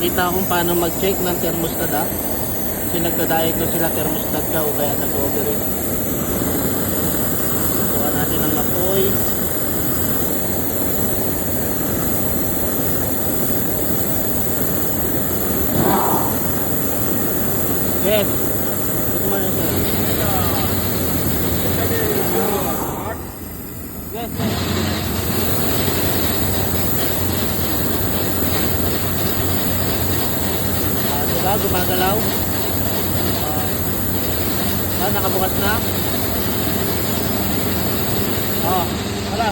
Kita kung paano mag-check ng thermostat kasi nagda-diagnose sila thermostat ka o kaya nag-overheat. Kuha natin ang apoy. Yes. Ito man yun, sir. Yes, yes. Diba? Gumagalaw. Nakabukas na. Wala.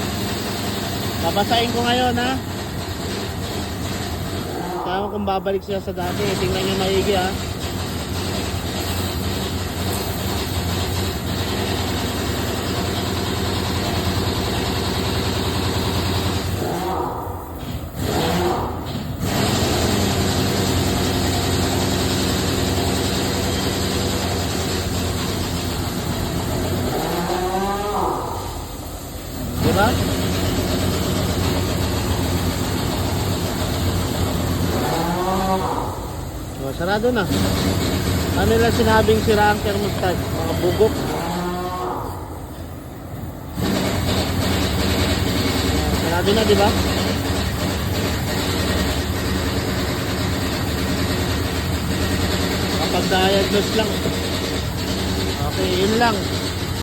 Babasahin ko ngayon, ha. Kaya kung babalik sila sa dati, tingnan nyo maigi, ha. Diba? Sarado na. Ano nila sinabing sira ang thermostat? Mga bugok. Sarado na, diba? Kapag diagnose lang. Okay, yun lang.